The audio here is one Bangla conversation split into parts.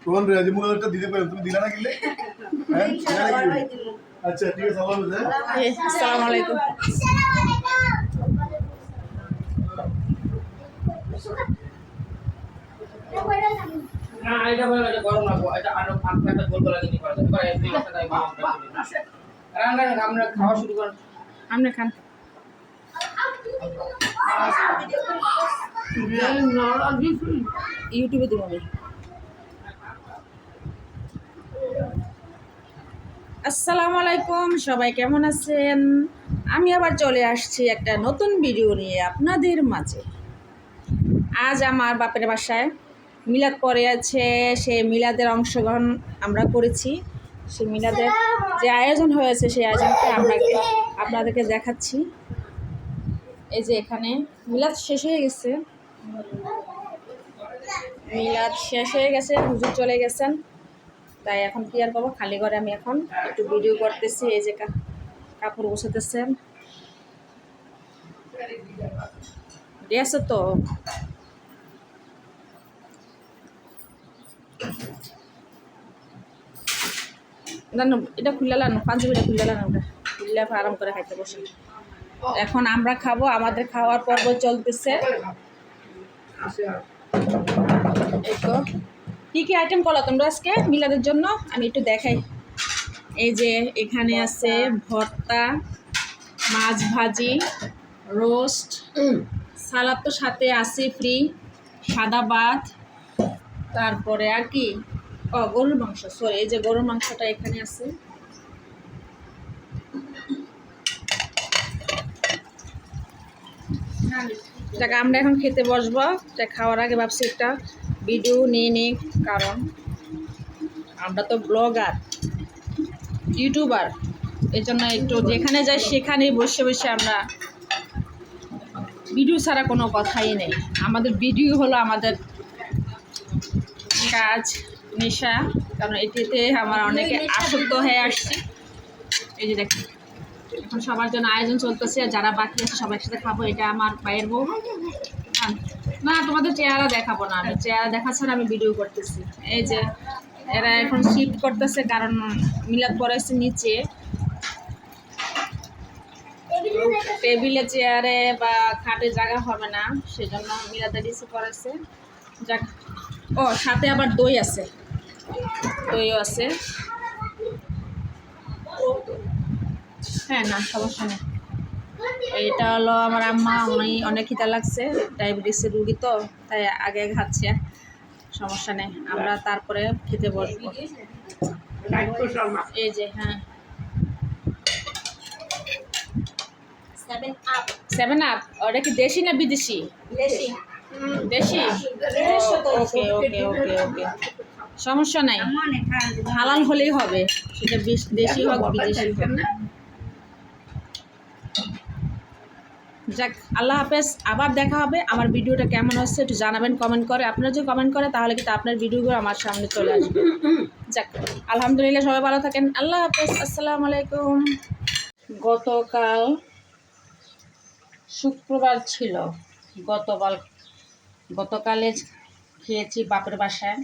কোন রে আজি মুখটা দিতে পারো তুমি দিলা না কিলে হ্যাঁ আচ্ছা ঠিক আছে সালাম দে আসসালামু আলাইকুম না এটা বলে এটা গরম লাগবো এটা আরো একটা গোল গোলা দিতে পারবে পরে এই মাথাটাই রান্না আমরা খাওয়া শুরু করুন আপনি খান ইউটিউবে দিব আমি আসসালামু আলাইকুম সবাই কেমন আছেন আমি আবার চলে আসছি একটা নতুন ভিডিও নিয়ে আপনাদের মাঝে আজ আমার বাপের বাসায় মিলাদ পড়ে আছে সেই মিলাদের অংশগ্রহণ আমরা করেছি সেই মিলাদের যে আয়োজন হয়েছে সেই আয়োজনটা আপনাদেরকে দেখাচ্ছি এই যে এখানে মিলাদ শেষ হয়ে গেছে হুজুর চলে গেছেন তাই এখন কি আর করবো খালি ঘরে আমি এখন একটু ভিডিও করতেছি এই যে কাপড় বসাতেছেন আছে তো জানো এটা খুলে লানো পাঞ্জাবিটা খুলে লানো ওটা খুললে আরাম করে খাইতে বসে এখন আমরা খাবো আমাদের খাওয়ার পর্ব চলতেছে এই তো কী কী আইটেম করলো তোমরা আজকে মিলাদের জন্য আমি একটু দেখাই এই যে এখানে আছে ভর্তা মাছ ভাজি রোস্ট সালাদ তো সাথে আছে ফ্রি সাদা ভাত তারপরে আর কি গরুর মাংস সরি এই যে গরুর মাংসটা এখানে আছে যাকে আমরা এখন খেতে বসবো তা খাওয়ার আগে ভাবছি একটা ভিডিও নিয়ে নিই কারণ আমরা তো ব্লগার ইউটিউবার এই জন্য একটু যেখানে যাই সেখানেই বসে বসে আমরা ভিডিও ছাড়া কোনো কথাই নেই আমাদের ভিডিও হলো আমাদের কাজ নেশা কারণ এটিতে আমার অনেকে আসক্ত হয়ে আসছে এই যে দেখুন এখন সবার জন্য আয়োজন চলতেছে আর যারা বাকি আছে সবার সাথে খাবো এটা আমার পায়ের বউ না তোমাদের চেহারা দেখাবো না আমি চেহারা দেখাচ্ছি না আমি ভিডিও করতেছি এই যে এরা এখন শিফট করতেছে কারণ মিলাদ পড়াইছে নিচে টেবিলে চেয়ারে বা খাটে জায়গা হবে না সেজন্য মিলাদে রিসিভ করেছে যাক ও সাথে আবার দইও আছে হ্যাঁ না সমস্যা নেই এটা হলো আমার আম্মা উনি অনেক খিদা লাগছে ডায়াবেটিসের রুগী তো তাই আগে খাচ্ছে সমস্যা নেই আমরা তারপরে খেতে বসবো এই যে হ্যাঁ 7 আপ ওটা কি দেশি না বিদেশি দেশি ওকে ওকে ওকে ওকে সমস্যা নাই হালাল হলেই হবে সেটা দেশি হোক বিদেশি হোক যাক আল্লাহ হাফেজ আবার দেখা হবে আমার ভিডিওটা কেমন হচ্ছে একটু জানাবেন কমেন্ট করে আপনারা যদি কমেন্ট করে তাহলে কিন্তু আপনার ভিডিওগুলো আমার সামনে চলে আসবে যাক আলহামদুলিল্লাহ সবাই ভালো থাকেন আল্লাহ হাফেজ আসসালামু আলাইকুম গতকাল শুক্রবার ছিল গতকালে খেয়েছি বাপের বাসায়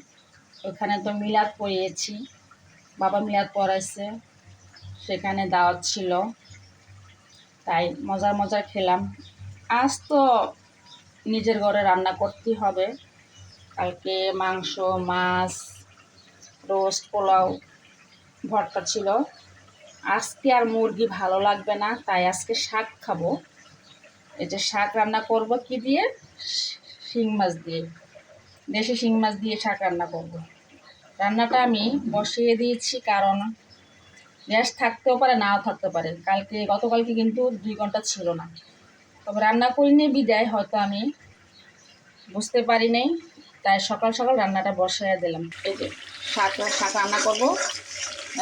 ওখানে তো মিলাদ পড়িয়েছি বাবা মিলাদ পড়াইছে সেখানে দাওয়াত ছিল তাই মজার খেলাম আজ তো নিজের ঘরে রান্না করতেই হবে কালকে মাংস মাছ রোস্ট পোলাও ভর্তা ছিল আজকে আর মুরগি ভালো লাগবে না তাই আজকে শাক খাবো এই যে শাক রান্না করব কি দিয়ে শিং মাছ দিয়ে দেশি শিং মাছ দিয়ে শাক রান্না করব রান্নাটা আমি বসিয়ে দিয়েছি কারণ গ্যাস থাকতেও পারে নাও থাকতে পারে গতকালকে কিন্তু 2 ঘন্টা ছিল না তবে রান্না করিনি বিদায় হয়তো আমি বুঝতে পারি নাই তাই সকাল সকাল রান্নাটা বসিয়ে দিলাম এই যে শাক রান্না করব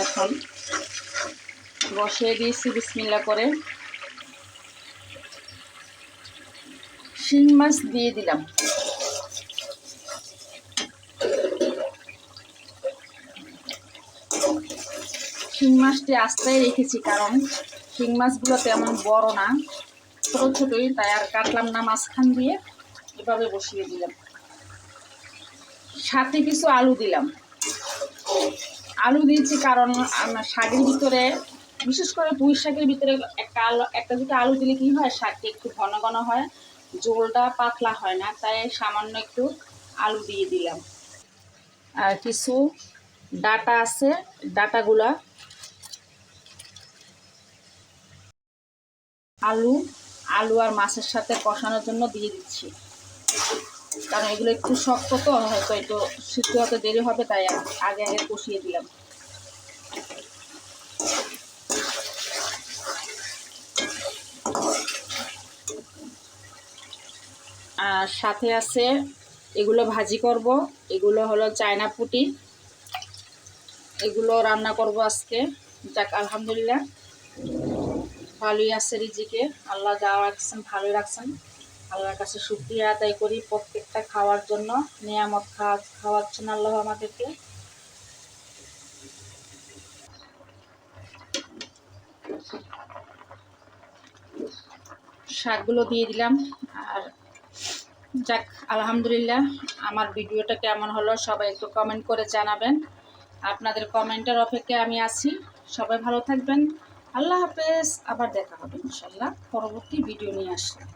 এখন বসিয়ে দিয়েছি বিসমিল্লাহ করে শিং মাছ দিয়ে দিলাম শিং মাছটি আস্তেই রেখেছি কারণ শিং মাছগুলো তেমন বড় না ছোটো ছোটোই তাই আর কাটলাম না মাঝখান দিয়ে এভাবে বসিয়ে দিলাম সাথে কিছু আলু দিলাম আলু দিয়েছি কারণ আমার শাকের ভিতরে, বিশেষ করে পুঁই শাকের ভিতরে একটা দুটো আলু দিলে কি হয়, শাকটা একটু ঘন ঘন হয়, ঝোলটা পাতলা হয় না, তাই সামান্য একটু আলু দিয়ে দিলাম। আর কিছু ডাটা আছে, ডাটাগুলা আলু আর মাছের সাথে কষানোর জন্য দিয়ে দিচ্ছি, কারণ এগুলো একটু শক্ত তো, হয়তো একটু সিদ্ধ হতে দেরি হবে, তাই আগে আগে কষিয়ে দিলাম। আর সাথে আছে এগুলো ভাজি করব, এগুলো হলো চায়না পুঁটি, এগুলো রান্না করব আজকে। যাক আলহামদুলিল্লাহ ভালোই আছে রিজিকে, আল্লাহ যা রাখছেন ভালোই রাখছেন, আল্লাহর কাছে শুকরিয়া আদায় করি প্রত্যেকটা খাওয়ার জন্য, নিয়ামত খাওয়াচ্ছেন আল্লাহ আমাদেরকে। শাকগুলো দিয়ে দিলাম। আর যাক আলহামদুলিল্লাহ, আমার ভিডিওটা কেমন হলো সবাই একটু কমেন্ট করে জানাবেন, আপনাদের কমেন্টের অপেক্ষায় আমি আছি। সবাই ভালো থাকবেন, আল্লাহ হাফেজ, আবার দেখা হবে ইনশাল্লাহ পরবর্তী ভিডিও নিয়ে আসলাম।